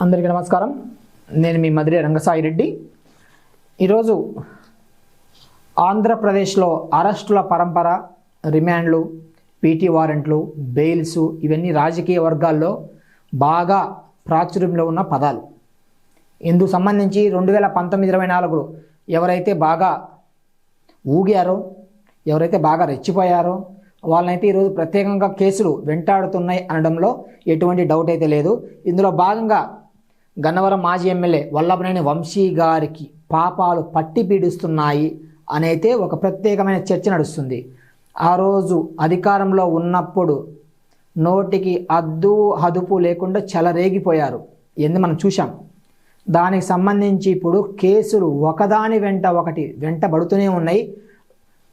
అందరికీ నమస్కారం. నేను మీ మధురి రంగసాయి రెడ్డి. ఈరోజు ఆంధ్రప్రదేశ్లో అరెస్టుల పరంపర, రిమాండ్లు, పీటీ వారెంట్లు, బెయిల్స్ ఇవన్నీ రాజకీయ వర్గాల్లో బాగా ప్రాచుర్యంలో ఉన్న పదాలు. ఇందుకు సంబంధించి 2019-24 ఎవరైతే బాగా ఊగారో, ఎవరైతే బాగా రెచ్చిపోయారో వాళ్ళనైతే ఈరోజు ప్రత్యేకంగా కేసులు వెంటాడుతున్నాయి అనడంలో ఎటువంటి డౌట్ అయితే లేదు. ఇందులో భాగంగా గన్నవరం మాజీ ఎమ్మెల్యే వల్లభనేని వంశీ గారికి పాపాలు పట్టి పీడిస్తున్నాయి అనైతే ఒక ప్రత్యేకమైన చర్చ నడుస్తుంది. ఆ రోజు అధికారంలో ఉన్నప్పుడు నోటికి అద్దు అదుపు లేకుండా చెలరేగిపోయారు, ఎందుకు మనం చూసాం. దానికి సంబంధించి ఇప్పుడు కేసులు ఒకదాని వెంట ఒకటి వెంటబడుతూనే ఉన్నాయి.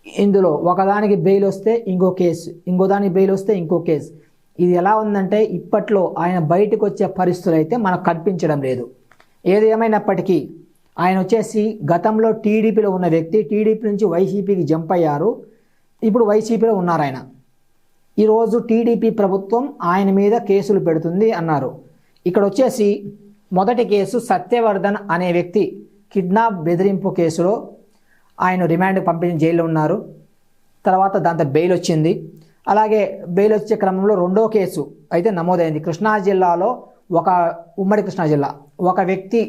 ఇందులో ఒకదానికి బెయిల్ వస్తే ఇంకో కేసు, ఇంకో దానికి బెయిల్ వస్తే ఇంకో కేసు. ఇది ఎలా ఉందంటే ఇప్పట్లో ఆయన బయటకు వచ్చే పరిస్థితులు అయితే మనకు కనిపించడం లేదు. ఏది ఏమైనప్పటికీ ఆయన వచ్చేసి గతంలో టీడీపీలో ఉన్న వ్యక్తి, టీడీపీ నుంచి వైసీపీకి జంప్ అయ్యారు, ఇప్పుడు వైసీపీలో ఉన్నారు ఆయన. ఈరోజు టీడీపీ ప్రభుత్వం ఆయన మీద కేసులు పెడుతుంది అన్నారు. ఇక్కడ వచ్చేసి మొదటి కేసు సత్యవర్ధన్ అనే వ్యక్తి కిడ్నాప్ బెదిరింపు కేసులో ఆయన రిమాండ్ పంపించి జైల్లో ఉన్నారు. తర్వాత దాంతో బెయిల్ వచ్చింది. అలాగే బెయిల్ వచ్చే క్రమంలో రెండో కేసు అయితే నమోదైంది. కృష్ణా జిల్లాలో ఉమ్మడి కృష్ణా జిల్లా ఒక వ్యక్తి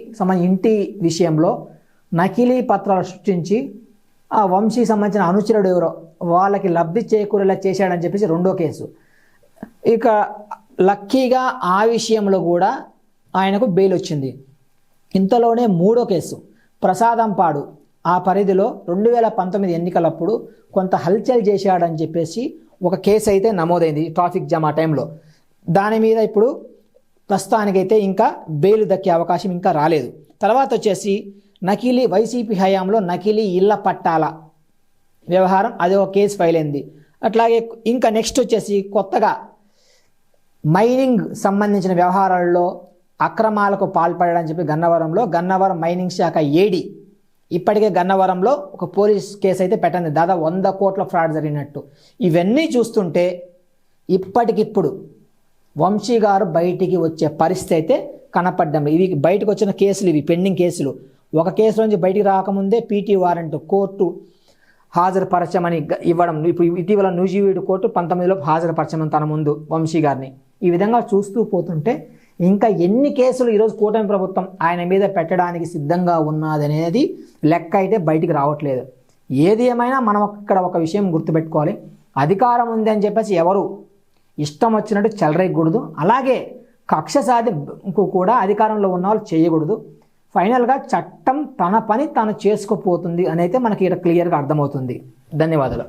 ఇంటి విషయంలో నకిలీ పత్రాలు సృష్టించి ఆ వంశీ సంబంధించిన అనుచరుడు ఎవరో వాళ్ళకి లబ్ధి చేకూరేలా చేశాడని చెప్పేసి రెండో కేసు. ఇక లక్కీగా ఆ విషయంలో కూడా ఆయనకు బెయిల్ వచ్చింది. ఇంతలోనే మూడో కేసు ప్రసాదంపాడు ఆ పరిధిలో 2019 ఎన్నికలప్పుడు కొంత హల్చల్ చేశాడని చెప్పేసి ఒక కేసు అయితే నమోదైంది ట్రాఫిక్ జామ్ ఆ టైంలో. దాని మీద ఇప్పుడు ప్రస్తుతానికైతే ఇంకా బెయిల్ దక్కే అవకాశం ఇంకా రాలేదు. తర్వాత వచ్చేసి నకిలీ వైసీపీ హయాంలో నకిలీ ఇళ్ల పట్టాల వ్యవహారం, అది ఒక కేసు ఫైల్ అయింది. అట్లాగే ఇంకా నెక్స్ట్ వచ్చేసి కొత్తగా మైనింగ్ సంబంధించిన వ్యవహారాల్లో అక్రమాలకు పాల్పడని చెప్పి గన్నవరం మైనింగ్ శాఖ ఏడి ఇప్పటికే గన్నవరంలో ఒక పోలీస్ కేసు అయితే పెట్టింది, దాదాపు 100 కోట్ల ఫ్రాడ్ జరిగినట్టు. ఇవన్నీ చూస్తుంటే ఇప్పటికిప్పుడు వంశీ గారు బయటికి వచ్చే పరిస్థితి అయితే కనపడ్డం. ఇవి బయటకు వచ్చిన కేసులు, ఇవి పెండింగ్ కేసులు. ఒక కేసు నుంచి బయటికి రాకముందే పీటీ వారెంట్ కోర్టు హాజరుపరచమని ఇవ్వడం. ఇప్పుడు ఇటీవల నూజివీడు కోర్టు 19లో హాజరుపరచమని తన ముందు వంశీ గారిని. ఈ విధంగా చూస్తూ పోతుంటే ఇంకా ఎన్ని కేసులు ఈరోజు కూటమి ప్రభుత్వం ఆయన మీద పెట్టడానికి సిద్ధంగా ఉన్నదనేది లెక్క అయితే బయటికి రావట్లేదు. ఏది ఏమైనా మనం ఇక్కడ ఒక విషయం గుర్తుపెట్టుకోవాలి, అధికారం ఉంది అని చెప్పేసి ఎవరు ఇష్టం వచ్చినట్టు చెలరేయకూడదు. అలాగే కక్ష సాధింపు కూడా అధికారంలో ఉన్న వాళ్ళు చేయకూడదు. ఫైనల్గా చట్టం తన పని తాను చేసుకోపోతుంది అని అయితే మనకి ఇక్కడ క్లియర్గా అర్థమవుతుంది. ధన్యవాదాలు.